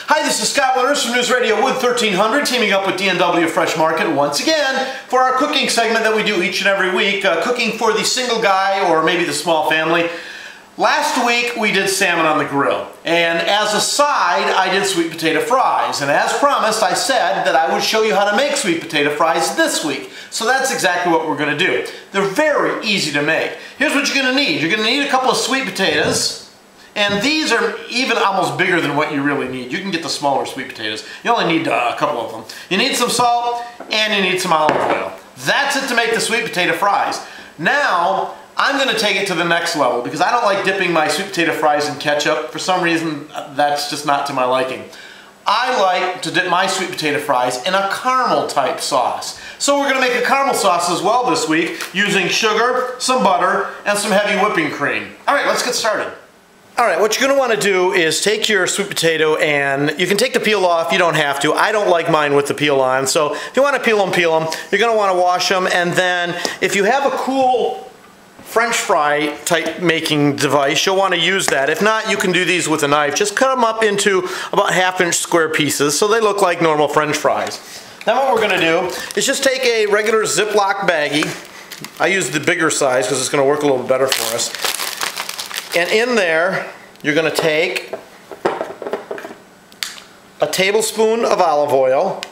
Hi, this is Scott Winters from NewsRadio WOOD 1300, teaming up with DNW Fresh Market once again for our cooking segment that we do each and every week, cooking for the single guy or maybe the small family. Last week we did salmon on the grill, and as a side I did sweet potato fries, and as promised I said that I would show you how to make sweet potato fries this week. So that's exactly what we're going to do. They're very easy to make. Here's what you're going to need. You're going to need a couple of sweet potatoes. And these are even almost bigger than what you really need. You can get the smaller sweet potatoes. You only need a couple of them. You need some salt and you need some olive oil. That's it to make the sweet potato fries. Now, I'm going to take it to the next level because I don't like dipping my sweet potato fries in ketchup. For some reason, that's just not to my liking. I like to dip my sweet potato fries in a caramel type sauce. So we're going to make a caramel sauce as well this week using sugar, some butter, and some heavy whipping cream. All right, let's get started. Alright, what you're going to want to do is take your sweet potato, and you can take the peel off, you don't have to. I don't like mine with the peel on, so if you want to peel them, you're going to want to wash them, and then if you have a cool French fry type making device, you'll want to use that. If not, you can do these with a knife. Just cut them up into about ½ inch square pieces so they look like normal French fries. Then what we're going to do is just take a regular Ziploc baggie. I use the bigger size because it's going to work a little better for us. And in there, you're going to take a tablespoon of olive oil,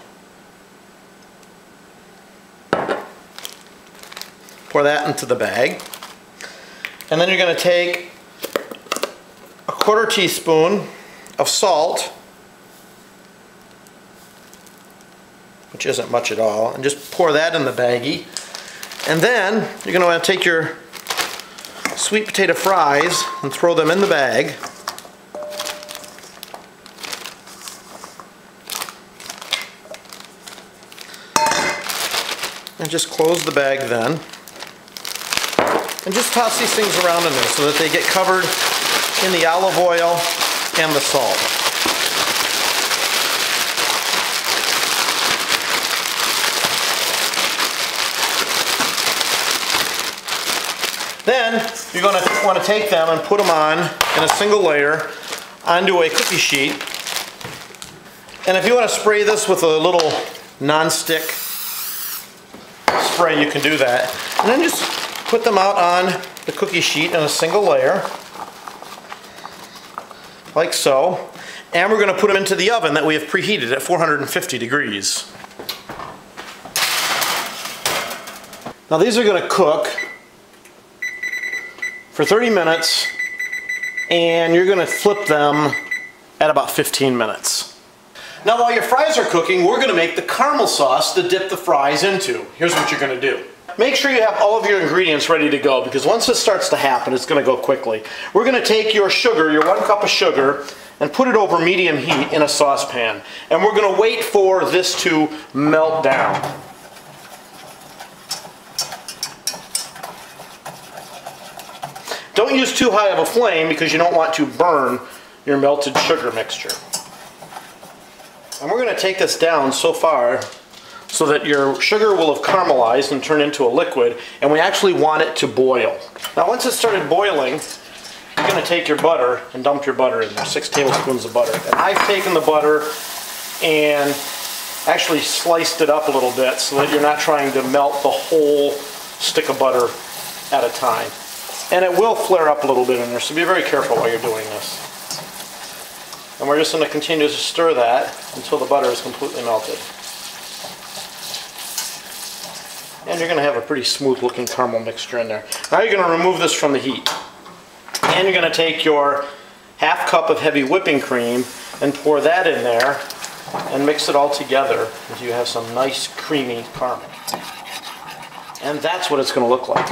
pour that into the bag, and then you're going to take a ¼ teaspoon of salt, which isn't much at all, and just pour that in the baggie. And then you're going to want to take your sweet potato fries and throw them in the bag. And just close the bag then. And just toss these things around in there so that they get covered in the olive oil and the salt. Then you're going to want to take them and put them on in a single layer onto a cookie sheet. And if you want to spray this with a little non-stick spray, you can do that. And then just put them out on the cookie sheet in a single layer, like so. And we're going to put them into the oven that we have preheated at 450 degrees. Now these are going to cook for 30 minutes, and you're going to flip them at about 15 minutes. Now while your fries are cooking, we're going to make the caramel sauce to dip the fries into. Here's what you're going to do. Make sure you have all of your ingredients ready to go, because once this starts to happen, it's going to go quickly. We're going to take your sugar, your 1 cup of sugar, and put it over medium heat in a saucepan. And we're going to wait for this to melt down. Don't use too high of a flame because you don't want to burn your melted sugar mixture. And we're going to take this down so far so that your sugar will have caramelized and turned into a liquid, and we actually want it to boil. Now once it started boiling, you're going to take your butter and dump your butter in there, 6 tablespoons of butter. And I've taken the butter and actually sliced it up a little bit so that you're not trying to melt the whole stick of butter at a time. And it will flare up a little bit in there, so be very careful while you're doing this. And we're just going to continue to stir that until the butter is completely melted. And you're going to have a pretty smooth looking caramel mixture in there. Now you're going to remove this from the heat. And you're going to take your ½ cup of heavy whipping cream and pour that in there and mix it all together until you have some nice creamy caramel. And that's what it's going to look like.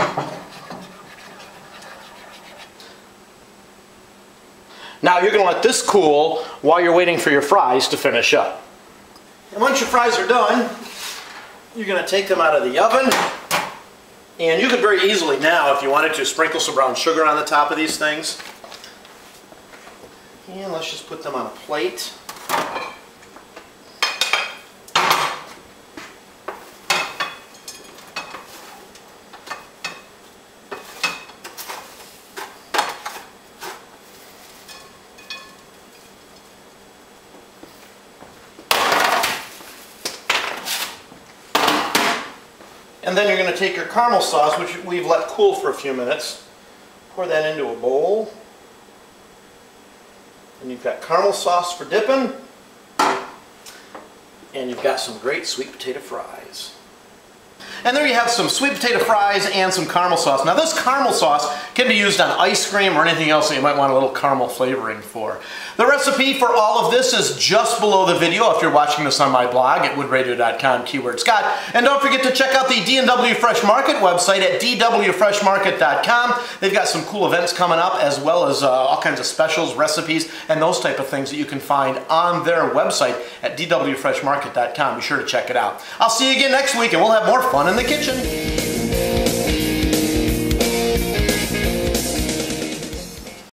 Now you're going to let this cool while you're waiting for your fries to finish up. And once your fries are done, you're going to take them out of the oven. And you could very easily now, if you wanted to, sprinkle some brown sugar on the top of these things. And let's just put them on a plate. And then you're going to take your caramel sauce, which we've let cool for a few minutes. Pour that into a bowl. And you've got caramel sauce for dipping. And you've got some great sweet potato fries. And there you have some sweet potato fries and some caramel sauce. Now this caramel sauce can be used on ice cream or anything else that you might want a little caramel flavoring for. The recipe for all of this is just below the video if you're watching this on my blog at woodradio.com, keyword Scott. And don't forget to check out the D&W Fresh Market website at dwfreshmarket.com. They've got some cool events coming up, as well as all kinds of specials, recipes, and those type of things that you can find on their website at dwfreshmarket.com. Be sure to check it out. I'll see you again next week, and we'll have more fun in the kitchen.